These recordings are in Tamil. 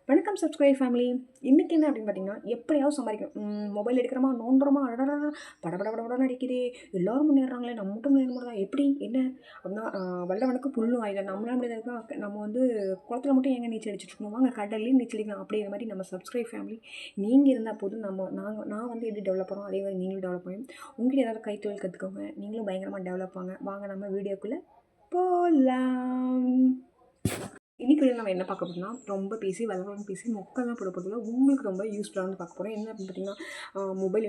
வணக்கம் சப்ஸ்கிரைப் ஃபேமிலி. இன்றைக்கி என்ன அப்படின்னு பார்த்தீங்கன்னா, எப்படியாவது சம்பாதிக்கணும். மொபைல் எடுக்கிறோமா, நோண்டுறோமா, அடடா படபடன்னு அடிக்குது, எல்லோரும் முன்னேறாங்களே, நம்ம மட்டும் முன்னேற முடியாதா, எப்படி என்ன அப்படின்னா வல்லவனுக்கு புல்லும் ஆயுதம். நம்மளால முடியாதுன்னா நம்ம வந்து குளத்துல மட்டும் எங்கே நீச்சல் அடிச்சுட்டு இருக்கணும், வாங்க கடல்லையும் நீச்சல் அடிக்கலாம். அப்படிங்கிற மாதிரி நம்ம சப்ஸ்கிரைப் ஃபேமிலி நீங்கள் இருந்தால் போதும். நான் வந்து எப்படி டெவலப் பண்ணுறோம் அதே மாதிரி நீங்களும் டெவலப் பண்ணணும். உங்கள்கிட்ட ஏதாவது கைத்தொழில் கற்றுக்கோங்க, நீங்களும் பயங்கரமாக டெவலப் ஆங்க. வாங்க நம்ம வீடியோக்குள்ளே போகலாம். இன்றைக்கி நம்ம என்ன பார்க்க போகிறோம்னா, ரொம்ப பேசி வளவளன்னு பேசி மொக்கெல்லாம் போட போகிறதுல உங்களுக்கு ரொம்ப யூஸ்ஃபுல்லாக வந்து பார்க்க போகிறோம். என்ன அப்படின்னு பார்த்தீங்கன்னா, மொபைல்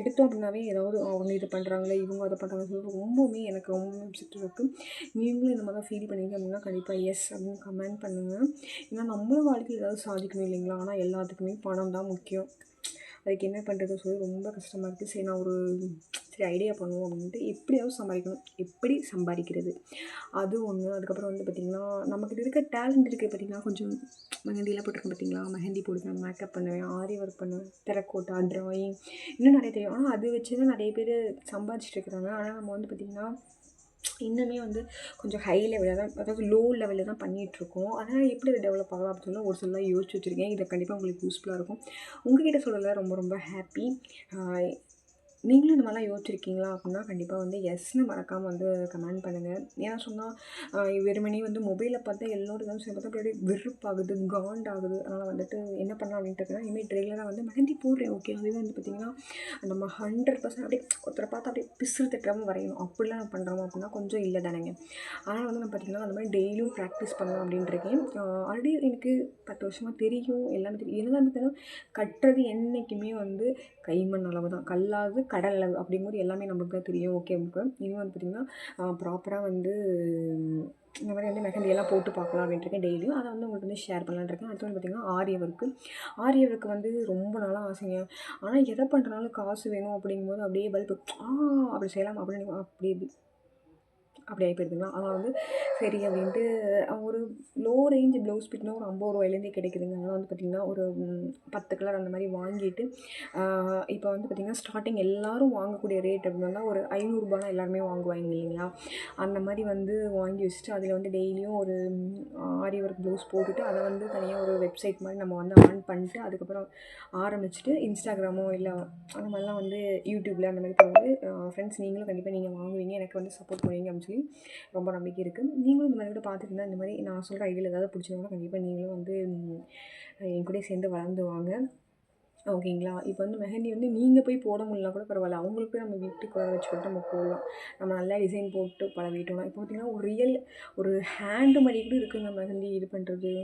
எடுத்தோம் அப்படின்னாவே ஏதாவது அவங்க இது பண்ணுறாங்களே, இவங்க அதை பண்ணுறாங்க சொல்லி ரொம்பவுமே எனக்கு ரொம்ப அப்செட் இருக்குது. நீங்களும் இந்த மாதிரி தான் ஃபீல் பண்ணீங்க அப்படின்னா கண்டிப்பாக எஸ் அப்படின்னு கமெண்ட் பண்ணுங்கள். ஏன்னா நம்மளும் வாழ்க்கையில் ஏதாவது சாதிக்கணும் இல்லைங்களா? ஆனால் எல்லாத்துக்குமே பணம் தான் முக்கியம். அதுக்கு என்ன பண்ணுறது சொல்லி ரொம்ப கஷ்டமாக இருக்குது. சரி ஐடியா பண்ணுவோம் அப்படின்ட்டு எப்படியாவது சம்பாதிக்கணும். எப்படி சம்பாதிக்கிறது அது ஒன்று. அதுக்கப்புறம் வந்து பார்த்திங்கன்னா, நமக்கு இருக்க டேலண்ட் இருக்குது பார்த்திங்கன்னா, கொஞ்சம் மெஹந்திலாம் போட்டிருக்கேன் பார்த்திங்களா, மெஹந்தி போடுவேன், மேக்கப் பண்ணுவேன், ஆரி ஒர்க் பண்ணுவேன், டெரக்கோட்டா, ட்ராயிங் இன்னும் நிறைய தெரியும். ஆனால் அது வச்சு தான் நிறைய பேர் சம்பாதிச்சுட்டு இருக்கிறாங்க. ஆனால் நம்ம வந்து பார்த்திங்கன்னா இன்னுமே வந்து கொஞ்சம் ஹை லெவலில் தான், அதாவது லோ லெவலில் தான் பண்ணிகிட்ருக்கோம். அதனால் எப்படி அதை டெவலப் ஆகலாம் அப்படின்னு சொல்லி ஒரு சிலலாம் யோசிச்சு வச்சுருக்கேன். இதை கண்டிப்பாக உங்களுக்கு யூஸ்ஃபுல்லாக இருக்கும். உங்கள்கிட்ட சொல்லலை ரொம்ப ரொம்ப ஹாப்பி. நீங்களும் இந்த மாதிரிலாம் யோசிச்சிருக்கீங்களா அப்படின்னா கண்டிப்பாக வந்து எஸ்ன்னு மறக்காமல் வந்து கமெண்ட் பண்ணுங்கள். ஏன்னா சொன்னால் வெறுமனே வந்து மொபைலில் பார்த்தா எல்லோரும் தான் பார்த்தா அப்படியே வெறுப்பாகுது, காண்டாகுது. அதனால் வந்துட்டு என்ன பண்ணலாம் அப்படின்ட்டு இருக்கேன்னா, இனிமேல் ரெகுலராக வந்து மெஹந்தி போடுறேன் ஓகே. அதுவே வந்து பார்த்திங்கன்னா நம்ம 100% அப்படியே ஒருத்தரை பார்த்து அப்படியே பிசுறு தட்டுறாமல் வரையணும். அப்படிலாம் நம்ம பண்ணுறோம் அப்படின்னா கொஞ்சம் இல்லை தானேங்க. ஆனால் வந்து நான் பார்த்திங்கன்னா அந்த மாதிரி டெய்லியும் ப்ராக்டிஸ் பண்ணலாம் அப்படின்ட்டு இருக்கேன். ஆல்ரெடி எனக்கு 10 வருஷமாக தெரியும், எல்லாமே தெரியும். என்னதான் இருந்தாலும் கட்டுறது என்றைக்குமே வந்து கைமண் அளவு தான், கல்லாது கடல் அளவு அப்படிங்கும்போது எல்லாமே நமக்கு தான் தெரியும். ஓகே நமக்கு இனிமேல் வந்து பார்த்திங்கன்னா ப்ராப்பராக வந்து இந்த மாதிரி வந்து மெஹந்தியெல்லாம் போட்டு பார்க்கலாம் அப்படின்ட்டுருக்கேன் டெய்லியும். அதை வந்து உங்களுக்கு வந்து ஷேர் பண்ணலான்னு இருக்கேன். அடுத்து வந்து பார்த்திங்கன்னா ஆரி ஒர்க்கு வந்து ரொம்ப நாளாக ஆசைங்க. ஆனால் எதை பண்ணுறனாலும் காசு வேணும் அப்படிங்கும்போது அப்படியே பல்பு அப்படி செய்யலாம் அப்படின்னு அப்படி ஆகி போயிருதுங்களா. அதனால் வந்து சரி அப்படின்ட்டு ஒரு லோ ரேஞ்ச் ப்ளவுஸ் பிட்னா ஒரு 50 ரூபாயிலேருந்தே கிடைக்குதுங்க. அதனால் வந்து பார்த்திங்கன்னா ஒரு 10 கலர் அந்த மாதிரி வாங்கிட்டு இப்போ வந்து பார்த்திங்கன்னா ஸ்டார்டிங் எல்லோரும் வாங்கக்கூடிய ரேட் அப்படின்னா ஒரு 500 ரூபாலாம் எல்லாருமே வாங்குவாங்க இல்லைங்களா. அந்த மாதிரி வந்து வாங்கி வச்சுட்டு அதில் வந்து டெய்லியும் ஒரு ஆரி ஒர்க் ப்ளவுஸ் போட்டுட்டு அதை வந்து தனியாக ஒரு வெப்சைட் மாதிரி நம்ம வந்து ஆன் பண்ணிட்டு அதுக்கப்புறம் ஆரம்பிச்சுட்டு இன்ஸ்டாகிராமோ இல்லை அந்த மாதிரிலாம் வந்து யூடியூப்பில் அந்த மாதிரி போகுது. ஃப்ரெண்ட்ஸ் நீங்களும் கண்டிப்பாக நீங்கள் வாங்குவீங்க, எனக்கு வந்து சப்போர்ட் பண்ணுவீங்க அப்படின்னு சொல்லி ரொம்ப நம்பிக்கை இருக்குது. நீங்களும் இந்த மாதிரி கூட பார்த்துருந்தா இந்த மாதிரி நான் சொல்கிற ஐடியாவில் ஏதாவது பிடிச்சிருந்தோம்னா கண்டிப்பாக நீங்களும் வந்து என் கூட சேர்ந்து வளர்ந்து வாங்க. ஓகேங்களா. இப்போ வந்து மெஹந்தி வந்து நீங்கள் போய் போட முடியலனா கூட பரவாயில்ல, அவங்களுக்கு போய் நம்ம வீட்டுக்கு வர வச்சு கூட நம்ம போடலாம். நம்ம நல்லா டிசைன் போட்டு பழகிட்டோம்னா இப்போ பார்த்திங்கன்னா ஒரு ஹேண்டு மாதிரி கூட இருக்குங்க மெஹந்தி இது பண்ணுறது.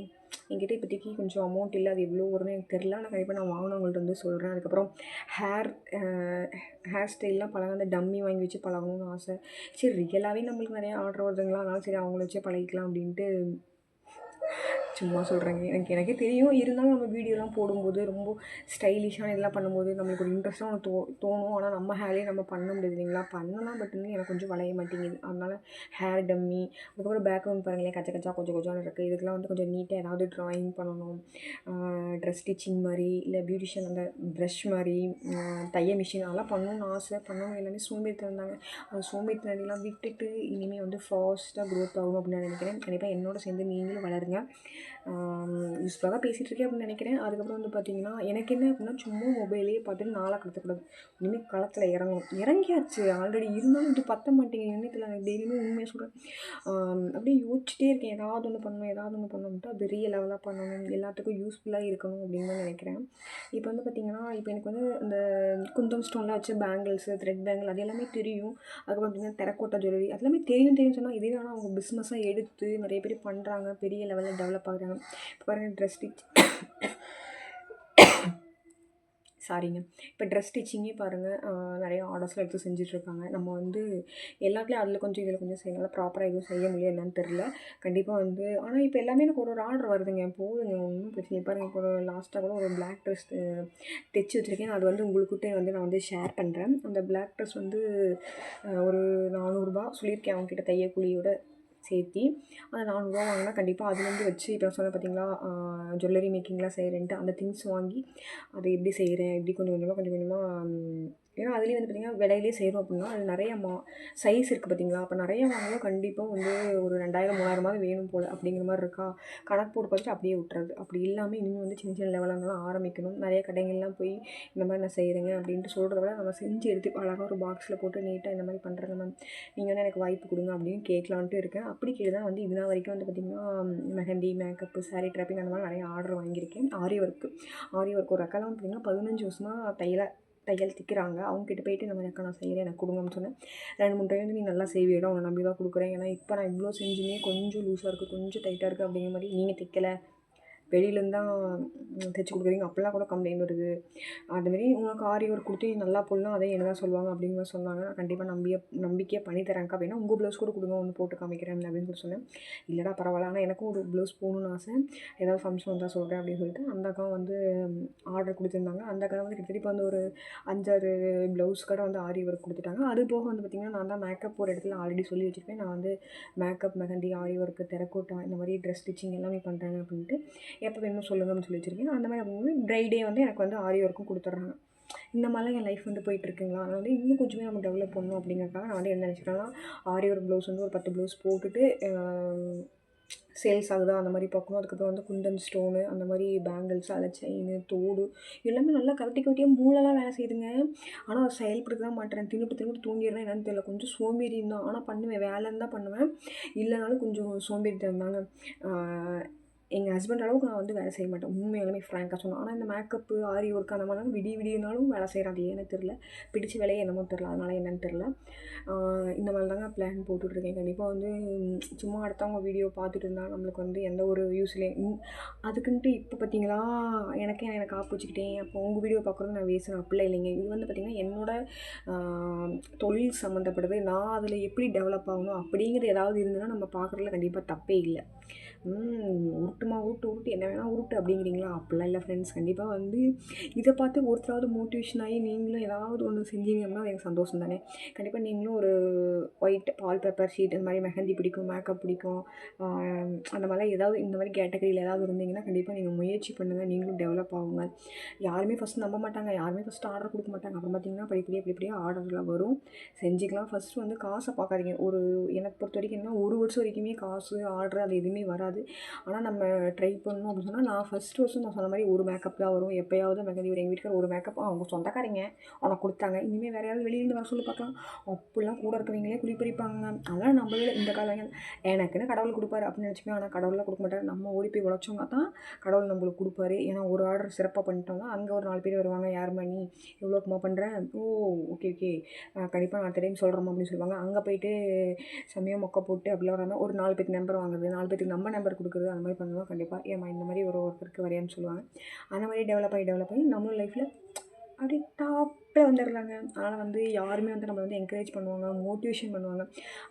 என்கிட்ட இப்போதைக்கு கொஞ்சம் அமௌண்ட் இல்லை, அது எவ்வளோ வரும்னு எனக்கு தெரில. ஆனால் கண்டிப்பாக நான் வாங்கினவங்கள்ட்ட வந்து சொல்கிறேன். அதுக்கப்புறம் ஹேர் ஸ்டைல்லாம் பழக அந்த டம்மி வாங்கி வச்சு பழகணும்னு ஆசை. சரி ரியலாகவே நம்மளுக்கு நிறையா ஆர்டர் வருதுங்களா, அதனால சரி அவங்கள வச்சே பழகிக்கலாம் அப்படின்ட்டு சும்மா சொல்கிறேங்க. எனக்கே தெரியும். இருந்தாலும் நம்ம வீடியோலாம் போடும்போது ரொம்ப ஸ்டைலிஷான இதெல்லாம் பண்ணும்போது நம்மளுக்கு ஒரு இன்ட்ரெஸ்ட்டாக ஒன்று தோணும். ஆனால் நம்ம ஹேர்லேயே நம்ம பண்ண முடியாது இல்லைங்களா. பண்ணலாம், பட் வந்து எனக்கு கொஞ்சம் வளைய மாட்டேங்குது. அதனால் ஹேர் டம்மி, அதுக்கப்புறம் பேக்ரவுண்ட் பாருங்களேன் கச்ச கச்சா கொஞ்சம் கொஞ்சம் இருக்குது. இதுக்கெலாம் வந்து கொஞ்சம் நீட்டாக ஏதாவது ட்ராயிங் பண்ணணும். ட்ரெஸ் ஸ்டிச்சிங் மாதிரி இல்லை பியூட்டிஷியன் அந்த ப்ரஷ் மாதிரி, தையல் மிஷின் அதெல்லாம் பண்ணணும்னு ஆசை. பண்ணணும் எல்லாமே சோம்பேறித்தனம் இருந்தாங்க. அந்த சோம்பேறித்தனம்லாம் விட்டுட்டு இனிமேல் வந்து ஃபாஸ்ட்டாக க்ரோத் ஆகணும் அப்படின்னு நான் நினைக்கிறேன். கண்டிப்பாக என்னோட சேர்ந்து நீங்களும் வளருங்க. யூஸ்ஃபுல்லாக தான் பேசிகிட்ருக்கேன் அப்படின்னு நினைக்கிறேன். அதுக்கப்புறம் வந்து பார்த்திங்கன்னா எனக்கு என்ன அப்படின்னா சும்மா மொபைலே பார்த்துட்டு நாளாக கடத்தக்கூடாது. இனிமேல் களத்தில் இறங்கியாச்சு ஆல்ரெடி. இருந்தாலும் இது பற்ற மாட்டேங்குது. என்னத்தில் எனக்கு டெய்லியுமே உண்மையாக சொல்கிறேன். அப்படியே யோசிச்சுட்டே இருக்கேன், ஏதாவது ஒன்று பண்ணணும்ட்டு அது பெரிய லெவலாக பண்ணணும், எல்லாத்துக்கும் யூஸ்ஃபுல்லாக இருக்கணும் அப்படின்னு தான் நினைக்கிறேன். இப்போ வந்து பார்த்திங்கன்னா இப்போ எனக்கு வந்து இந்த குந்தம் ஸ்டோன்லாம் வச்சு பேங்கிள்ஸு, த்ரெட் பேங்கிள் அது எல்லாமே தெரியும். அதுக்கப்புறம் பார்த்திங்கன்னா டெரக்கோட்டா ஜுவல்லரி அது எல்லாமே தெரியும் சொன்னால் இதே ஆனால் அவங்க பிஸ்னஸாக எடுத்து நிறைய பேர் பண்ணுறாங்க, பெரிய லெவலில் டெவலப் ஆகுறாங்க. இப்போ பாருங்கள் இப்போ ட்ரெஸ் ஸ்டிச்சிங்கே பாருங்கள், நிறைய ஆர்டர்ஸ்லாம் எடுத்து செஞ்சிட்ருக்காங்க. நம்ம வந்து எல்லாத்துலேயும் அதில் கொஞ்சம் இதில் கொஞ்சம் செய்யலாம், ப்ராப்பராக எதுவும் செய்ய முடியும் என்னன்னு தெரில. கண்டிப்பாக வந்து ஆனால் இப்போ எல்லாமே எனக்கு ஒரு ஆர்டர் வருதுங்க, போதுங்க, ஒன்றும் பிரச்சனை பாருங்கள். இப்போ லாஸ்ட்டாக கூட ஒரு பிளாக் ட்ரெஸ் தைச்சி வச்சுருக்கேன். அது வந்து உங்களுக்கிட்டே வந்து நான் வந்து ஷேர் பண்ணுறேன். அந்த பிளாக் ட்ரெஸ் வந்து ஒரு 400 ரூபா சொல்லியிருக்கேன் அவங்ககிட்ட தையக்கூலியோட சேர்த்தி. அந்த 400 ரூபா வாங்கினா கண்டிப்பாக அதுலேருந்து வச்சு இப்போ சொன்ன பார்த்தீங்களா ஜுவல்லரி மேக்கிங்லாம் செய்கிறேன்ட்டு அந்த திங்ஸ் வாங்கி அதை எப்படி செய்கிறேன், எப்படி கொஞ்சம் கொஞ்சமாக ஏன்னா அதுலேயும் வந்து பார்த்திங்கன்னா விலையிலே செய்கிறோம் அப்படின்னா அது நிறைய சைஸ் இருக்குது பார்த்தீங்களா. அப்போ நிறைய வாங்கினா கண்டிப்பாக வந்து ஒரு 2000 3000 வேணும் போல் அப்படிங்கிற மாதிரி இருக்கா. கணக்கு போட்டு பார்த்துட்டு அப்படியே விட்டுறது. அப்படி இல்லாமல் இன்னும் வந்து சின்ன சின்ன லெவலங்கள்லாம் ஆரம்பிக்கணும். நிறைய கடைகள்லாம் போய் இந்த மாதிரி நான் செய்கிறேங்க அப்படின்ட்டு சொல்கிறத விட நம்ம செஞ்சு எடுத்து அழகாக ஒரு பாக்ஸில் போட்டு நீட்டாக இந்த மாதிரி பண்ணுறேங்க மேம், நீங்கள் வந்து எனக்கு வாய்ப்பு கொடுங்க அப்படின்னு கேட்கலான்ட்டு இருக்கேன். அப்படி கேட்டு தான் வந்து இதுதான் வரைக்கும் வந்து பார்த்திங்கன்னா மெஹந்தி, மேக்கப்பு, சாரீ ட்ராப்பிங் அந்த மாதிரி நிறைய ஆர்டர் வாங்கியிருக்கேன். ஆரி ஒர்க் ஒரு அக்காலாம் பார்த்திங்கன்னா 15 வருஷமாக தையல் தைக்கிறாங்க. அவங்ககிட்ட போயிட்டு இந்த மாதிரி அக்கா நான் செய்கிறேன் எனக்கு கொடுங்கன்னு சொன்னேன். 2 3 டைம் வந்து நீ நல்லா செய்வியடா, உன்னை நம்பி தான் கொடுக்குறேன். ஏன்னா இப்போ நான் இவ்வளோ செஞ்சுமே கொஞ்சம் லூஸாக இருக்குது, கொஞ்சம் டைட்டாக இருக்குது அப்படிங்கிற மாதிரி நீங்கள் தைக்கலை, வெளியிலேருந்து தான் தைச்சி கொடுக்குறீங்க அப்படிலாம் கூட கம்ப்ளைண்ட் வருது. அதுமாரி உங்களுக்கு ஆரி ஒர்க் கொடுத்து நல்லா போடலாம் அதே என்ன தான் சொல்லுவாங்க அப்படிங்கிற மாதிரி சொன்னாங்க. நான் கண்டிப்பாக நம்பிக்கையாக பண்ணி தரேன்க்கா, அப்படின்னா உங்கள் ப்ளவுஸ் கூட கொடுங்க, ஒன்று போட்டு காமிக்கிறேன் அப்படின்னு சொல்லி சொன்னேன். இல்லைடா பரவாயில்ல, ஆனால் எனக்கும் ஒரு ப்ளவுஸ் போகணுன்னு ஆசை, ஏதாவது ஃபங்க்ஷன் வந்தால் சொல்கிறேன் அப்படின்னு சொல்லிட்டு அந்த அக்கா வந்து ஆர்டர் கொடுத்துருந்தாங்க. அந்த அக்கா வந்து கிட்டத்தட்ட வந்து ஒரு 5 6 ப்ளவுஸ் கடை வந்து ஆரி ஒர்க் கொடுத்துட்டாங்க. அது போக வந்து பார்த்திங்கன்னா நான் தான் மேக்கப் ஒரு இடத்துல ஆல்ரெடி சொல்லி வச்சுருப்பேன். நான் வந்து மேக்கப், மெஹந்தி, ஆரி ஒர்க்கு, தெரக்கோட்டா இந்த மாதிரி ட்ரெஸ் ஸ்டிச்சிங் எல்லாமே பண்ணுறேங்க அப்படின்ட்டு எப்போ வேணுமோ சொல்லுங்கன்னு சொல்லி வச்சுருக்கேன். அந்த மாதிரி அப்படிங்கும்போது ப்ரைடே வந்து எனக்கு வந்து ஆரி ஒர்க்கும் கொடுத்துட்றாங்க. இந்த மாதிரிலாம் என் லைஃப் வந்து போயிட்டுருக்குங்களா. அதனால் வந்து இன்னும் கொஞ்சமே நம்ம டெவலப் பண்ணணும் அப்படிங்கிறதுக்காக நான் வந்து என்ன நினச்சிட்டேன்னா ஆரி ஒர்க் ப்ளவுஸ் வந்து ஒரு 10 ப்ளவுஸ் போட்டுட்டு சேல்ஸ் ஆகுதா அந்த மாதிரி பார்க்கணும். அதுக்கப்புறம் வந்து குந்தன் ஸ்டோனு அந்த மாதிரி பேங்கிள்ஸ், செயின், தோடு எல்லாமே நல்லா கவட்டியாக மூளைலாம் வேலை செய்யுதுங்க. ஆனால் அதை செயல்படுத்த தான் மாட்டேறேன். திரும்ப தூங்கிடுறேன் என்னன்னு தெரியல. கொஞ்சம் சோம்பேறியும் தான், ஆனால் பண்ணுவேன், வேலைன்னு தான் பண்ணுவேன். இல்லைனாலும் கொஞ்சம் சோம்பேறித்தனம் தாங்க. எங்கள் ஹஸ்பண்ட் அளவுக்கு நான் வந்து வேலை செய்ய மாட்டேன், உண்மையாலுமே ஃப்ராங்காக சொன்னேன். ஆனால் இந்த மேக்கப்பு, ஆரி ஒர்க் அந்த மாதிரிலாம் விடியனாலும் வேலை செய்கிறேன். அது ஏன்னு தெரில, பிடிச்ச வேலையே என்னமோ தெரில, அதனால் என்னன்னு தெரில. இந்த மாதிரி தாங்க பிளான் போட்டுட்ருக்கேன். கண்டிப்பாக வந்து சும்மா அடுத்தவங்க வீடியோ பார்த்துட்டு இருந்தால் நம்மளுக்கு வந்து எந்த ஒரு யூஸ் இல்லை. அதுக்குன்ட்டு இப்போ பார்த்தீங்களா எனக்கு ஆப்பு வச்சுக்கிட்டேன், அப்போ உங்கள் வீடியோ பார்க்குறது நான் வேஸ்ட் அப்படிலாம் இல்லைங்க. இது வந்து பார்த்திங்கன்னா என்னோடய தொழில் சம்மந்தப்படுது. நான் அதில் எப்படி டெவலப் ஆகணும் அப்படிங்கிறது ஏதாவது இருந்ததுன்னா நம்ம பார்க்குறதுல கண்டிப்பாக தப்பே இல்லை. உருட்டு என்ன வேணால் உருட்டு அப்படிங்கிறீங்களா, அப்படிலாம் இல்லை ஃப்ரெண்ட்ஸ். கண்டிப்பாக வந்து இதை பார்த்து ஒருத்தராவது மோட்டிவேஷன் ஆகி நீங்களும் ஏதாவது ஒன்று செஞ்சீங்க அப்படின்னா எனக்கு சந்தோஷம் தானே. கண்டிப்பாக நீங்களும் ஒரு ஒயிட் பால் பேப்பர் ஷீட் இந்த மாதிரி மெஹந்தி பிடிக்கும், மேக்கப் பிடிக்கும், அந்த மாதிரிலாம் ஏதாவது இந்த மாதிரி கேட்டகரியில் ஏதாவது இருந்தீங்கன்னா கண்டிப்பாக நீங்கள் முயற்சி பண்ணுங்கள், நீங்களும் டெவலப் ஆகுங்க. யாருமே ஃபஸ்ட்டு நம்ப மாட்டாங்க, யாருமே ஃபஸ்ட்டு ஆர்டர் கொடுக்க மாட்டாங்க. அப்புறம் பார்த்திங்கன்னா படிப்படியாக ஆர்டர்லாம் வரும், செஞ்சுக்கலாம். ஃபஸ்ட்டு வந்து காசை பார்க்காதீங்க. எனக்கு பொறுத்த வரைக்கும் என்ன, 1 வருஷம் வரைக்குமே காசு ஆர்டர் அது எதுவுமே வராது. ஆனால் நம்ம ட்ரை பண்ணணும் அப்படின்னு சொன்னால் நான் ஃபஸ்ட்டு வருஷம் நான் சொன்ன மாதிரி ஒரு மேக்கப் தான் வரும். எப்போயாவது மெஹந்தி எங்கள் வீட்டுக்கார ஒரு மேக்கப் அவங்க சொந்தக்காரங்க உனக்கு கொடுத்தாங்க, இனிமேல் வேறு யாராவது வெளியிலேருந்து வர சொல்லி பார்க்கலாம், அப்படிலாம் கூட இருக்கிறவங்களே குளிப்பறிப்பாங்க. அதெல்லாம் நம்மளே இந்த காலங்க எனக்குன்னு கடவுள் கொடுப்பாரு அப்படின்னு நினச்சிப்பேன். ஆனால் கடவுள்லாம் கொடுக்க மாட்டார். நம்ம ஓடி போய் உழைச்சோம்னா தான் கடவுள் நம்மளுக்கு கொடுப்பாரு. ஏன்னா ஒரு ஆர்டர் சிறப்பாக பண்ணிட்டோம்னா அங்கே ஒரு 4 பேர் வருவாங்க, யாருமா நீ எவ்வளோக்குமா பண்ணுறேன், ஓ ஓகே கண்டிப்பாக நான் டைம் சொல்கிறோம் அப்படின்னு சொல்லுவாங்க. அங்கே போய்ட்டு செம்மையாக மொக்க போட்டு அப்படிலாம் வராமல் ஒரு 4 பேருக்கு நம்பர் வாங்குறது, 4 பேருக்கு நம்ம நம்பர் கொடுக்குறது, அந்த மாதிரி பண்ணுவோம். கண்டிப்பாக ஏமா இந்த மாதிரி ஒருத்தருக்கு வரையான்னு சொல்லுவாங்க. அந்த மாதிரி டெவலப் ஆகி நம்மளும் லைஃப்பில் அப்படியே டாப்பில் வந்துடலாங்க. அதனால் வந்து யாருமே வந்து நம்மளை வந்து என்கரேஜ் பண்ணுவாங்க, மோட்டிவேஷன் பண்ணுவாங்க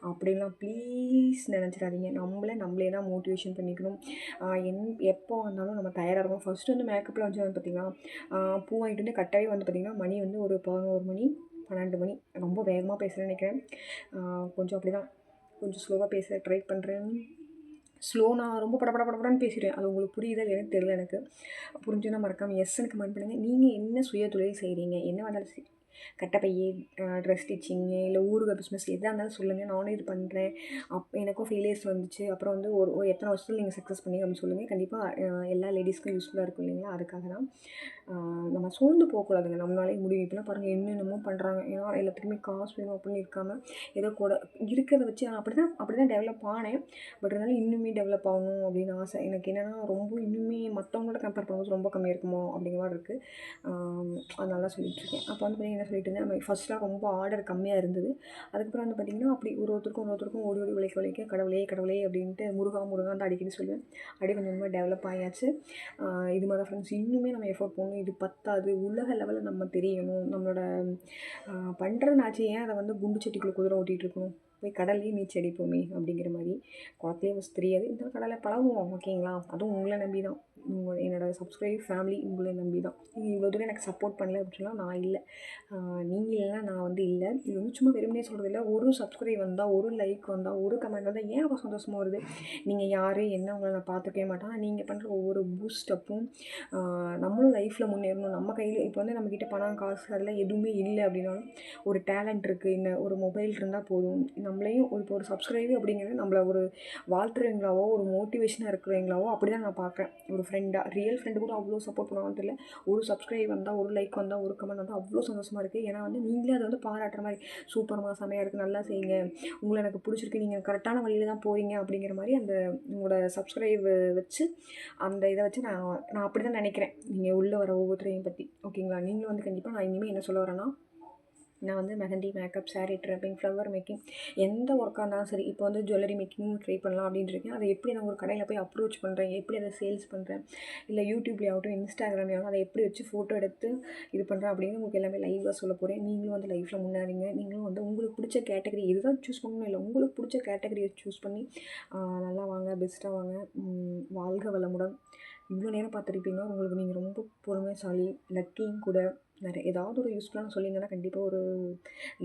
அப்படின்லாம் ப்ளீஸ் நினச்சிடாதீங்க. நம்மளே தான் மோட்டிவேஷன் பண்ணிக்கணும். எப்போ வந்தாலும் நம்ம தயாராக இருக்கணும். ஃபஸ்ட்டு வந்து மேக்கப்பில் வந்து பார்த்திங்கன்னா பூ வாங்கிட்டு வந்து கட்டவே வந்து பார்த்திங்கன்னா மணி வந்து ஒரு 11 மணி 12 மணி. ரொம்ப வேகமாக பேசுகிறேன்னு நினைக்கிறேன், கொஞ்சம் அப்படி தான் கொஞ்சம் ஸ்லோவாக பேச ட்ரை பண்ணுறேன். நான் ரொம்ப படப்படன்னு பேசிடுவேன். அது உங்களுக்கு புரியுதா இல்லைன்னு தெரியல. எனக்கு புரிஞ்சுன்னா மறக்காமல் எஸ்ன்னு கமெண்ட் பண்ணுங்கள். நீங்கள் என்ன சுய தொழில் செய்கிறீங்க, என்ன வந்தாலும் கட்டப்பையே, ட்ரெஸ் ஸ்டிச்சிங்கு, இல்லை ஊறுகாய் பிஸ்னஸ் எதாக இருந்தாலும் சொல்லுங்கள், நானும் இது பண்ணுறேன். எனக்கும் ஃபெயிலியர்ஸ் வந்துச்சு. அப்புறம் வந்து ஒரு எத்தனை வருஷத்தில் நீங்கள் சக்ஸஸ் பண்ணீங்க அப்படின்னு சொல்லுங்கள். கண்டிப்பாக எல்லா லேடிஸ்க்கும் யூஸ்ஃபுல்லாக இருக்கும் இல்லைங்களா. அதுக்காக தான் நம்ம சோர்ந்து போகக்கூடாதுங்க. நம்மளாலே முடியும். இப்போலாம் பாருங்கள் என்னென்னமோ பண்ணுறாங்க. ஏன்னா எல்லாத்துக்குமே காசு வேணும் அப்படின்னு இருக்காமல் ஏதோ கூட இருக்கிறத வச்சு நான் அப்படி தான் டெவலப் ஆனேன். பட் இருந்தாலும் இன்னுமே டெவலப் ஆகணும் அப்படின்னு ஆசை. எனக்கு என்னென்னா ரொம்ப இன்னுமே மற்றவங்களோட கம்பேர் பண்ணும்போது ரொம்ப கம்மியாக இருக்குமோ அப்படிங்கிற மாதிரி இருக்குது. அதனால தான் சொல்லிகிட்ருக்கேன். அப்போ வந்து பார்த்திங்கன்னா என்ன சொல்லிட்டு இருந்தேன், நம்ம ஃபஸ்ட்லாம் ரொம்ப ஆர்டர் கம்மியாக இருந்தது. அதுக்கப்புறம் வந்து பார்த்திங்கன்னா அப்படி ஒருத்தருக்கும் ஓடி உழைக்க கடவுளே அப்படின்ட்டு முருகான்னு தான் அடிக்கடி சொல்லுவேன். அப்படியே கொஞ்சம் கொஞ்சமாக டெவலப் ஆயாச்சு. இது மாதிரி தான் ஃப்ரெண்ட்ஸ், இன்னுமே நம்ம எஃபோர்ட் போடணும். இது பத்தாது, உலக லெவலில் நம்ம தெரியணும். நம்மளோட பண்ணுறதுனாச்சு ஏன் அதை வந்து குண்டு சட்டிக்குள்ளே குதிரை ஓட்டிகிட்டு இருக்கணும், போய் கடல்லையே நீச்சல் அடிப்போமே அப்படிங்கிற மாதிரி. குளத்துலேயே ஃபஸ்ட் தெரியாது, இந்த கடலை பழகுவோம் ஓகேங்களா. அதுவும் உங்களை நம்பி தான். என்னோடய சப்ஸ்கிரைப் ஃபேமிலி உங்களை நம்பி தான். நீங்கள் இவ்வளோ தூரம் எனக்கு சப்போர்ட் பண்ணல அப்படின்னு சொன்னால் நான் இல்லை. நீங்கள் இல்லைன்னா நான் வந்து இல்லை. இது வந்து சும்மா வெறுமனே சொல்கிறது இல்லை. ஒரு சப்ஸ்கிரைப் வந்தால், ஒரு லைக் வந்தால், ஒரு கமெண்ட் வந்தால் ஏன் அவ்வளோ சந்தோஷமாக வருது? நீங்கள் யார் என்ன உங்களை நான் பார்த்துக்கவே மாட்டேன். ஆனால் நீங்கள் பண்ணுற ஒவ்வொரு பூஸ்டப்பும் நம்மளும் லைஃப்பில் முன்னேறணும். நம்ம கையில் இப்போ வந்து நம்மக்கிட்ட பணம் காசு அதெல்லாம் எதுவுமே இல்லை அப்படின்னாலும் ஒரு டேலண்ட் இருக்குது, இந்த ஒரு மொபைல் இருந்தால் போதும். நம்மளையும் இப்போ ஒரு சப்ஸ்கிரைபு அப்படிங்கிறது நம்மள ஒரு வாழ்த்துறவங்களாவோ ஒரு மோட்டிவேஷனாக இருக்கிறவங்களாவோ அப்படி தான் நான் பார்க்குறேன். ஒரு ஃப்ரெண்டாக ரியல் ஃப்ரெண்டு கூட அவ்வளோ சப்போர்ட் பண்ணுவாங்கன்னு தெரியல. ஒரு சப்ஸ்கிரைப் வந்தால், ஒரு லைக் வந்தால், ஒரு கமெண்ட் வந்தால் அவ்வளோ சந்தோஷமாக இருக்குது. ஏன்னா வந்து நீங்களே அதை வந்து பாராட்டுற மாதிரி, சூப்பர்மா செமையாக இருக்குது, நல்லா செய்யுங்க, உங்களை எனக்கு பிடிச்சிருக்கு, நீங்கள் கரெக்டான வழியில் தான் போகிறீங்க அப்படிங்கிற மாதிரி அந்த உங்களோட சப்ஸ்கிரைப் வச்சு அந்த இதை வச்சு நான் அப்படி தான் நினைக்கிறேன். நீங்கள் உள்ளே வர ஒவ்வொருத்தரையும் பற்றி. ஓகேங்களா? நீங்களும் வந்து கண்டிப்பாக நான் இனிமேல் என்ன சொல்ல வரேன்னா, நான் வந்து mehndi, makeup, sari draping, flower making எந்த ஒர்க்காக இருந்தாலும் சரி, இப்போ வந்து ஜுவல்லரி மேக்கிங்கும் ட்ரை பண்ணலாம் அப்படின்ட்டு இருக்கேன். அதை எப்படி நான் ஒரு கடையில் போய் அப்ரோச் பண்ணுறேன், எப்படி அதை சேல்ஸ் பண்ணுறேன், இல்லை யூடியூப்லேயாகட்டும் இன்ஸ்டாகிராம்லேயாகட்டும் அதை எப்படி வச்சு ஃபோட்டோ எடுத்து இது பண்ணுறேன் அப்படின்னு உங்களுக்கு எல்லாமே லைவாக சொல்ல போகிறேன். நீங்களும் வந்து லைஃப்பில் முன்னாடிங்க. நீங்களும் வந்து உங்களுக்கு பிடிச்ச கேட்டகரி இதுதான் சூஸ் பண்ணணும் இல்லை, உங்களுக்கு பிடிச்ச கேட்டகரியை சூஸ் பண்ணி நல்லா வாங்க, பெஸ்ட்டாக வாங்க. வாழ்க வளமுடன். இவ்வளோ நேரம் பார்த்துருப்பீங்க. உங்களுக்கு நீங்கள் ரொம்ப பொறுமைசாலி, லக்கியும் கூட. நிறைய ஏதாவது ஒரு யூஸ்ஃபுல்லான சொல்லிங்கன்னா கண்டிப்பாக ஒரு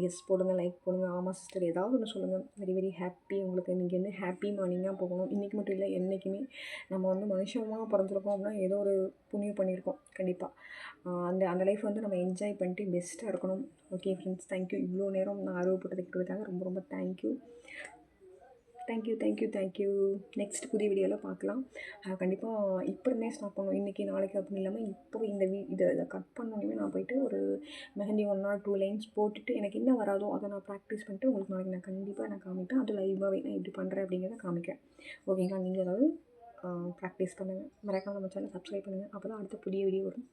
எஸ் போடுங்க, லைக் போடுங்க. ஆமாம் சிஸ்டர் ஏதாவது ஒன்று சொல்லுங்கள். Very very happy. உங்களுக்கு நீங்கள் வந்து ஹாப்பி மார்னிங்காக போகணும். இன்றைக்கி மட்டும் இல்லை, என்றைக்குமே நம்ம வந்து மனுஷமாக பிறந்திருக்கோம் அப்படின்னா ஏதோ ஒரு புண்ணியம் பண்ணியிருக்கோம் கண்டிப்பாக. அந்த அந்த லைஃப் வந்து நம்ம என்ஜாய் பண்ணிட்டு பெஸ்ட்டாக இருக்கணும். Okay friends, thank you. இவ்வளோ நேரம் நான் ஆர்வப்பட்டதுக்காக ரொம்ப ரொம்ப தேங்க்யூ. தேங்க்யூ. நெக்ஸ்ட் புதிய வீடியோவில் பார்க்கலாம். கண்டிப்பாக இப்போ இருந்தே ஸ்டார்ட் பண்ணணும். இன்றைக்கி நாளைக்கு அப்படின்னு இல்லாமல் இப்போ இதை கட் பண்ணோன்னே நான் போயிட்டு ஒரு மெஹந்தி 1 or 2 லைன்ஸ் போட்டுட்டு எனக்கு என்ன வராதோ அதை நான் ப்ராக்டிஸ் பண்ணிட்டு உங்களுக்கு நாளைக்கு நான் கண்டிப்பாக நான் காமிப்பேன். அது லைவாகவே நான் இப்படி பண்ணுறேன் அப்படிங்கிறத காமிக்கிறேன். ஓகேங்களா? நீங்கள் ஏதாவது ப்ராக்டிஸ் பண்ணுங்கள். மறக்காம நம்ம சேனல் சப்ஸ்கிரைப் பண்ணுங்கள். அப்போ தான் அடுத்த புதிய வீடியோ வரும்.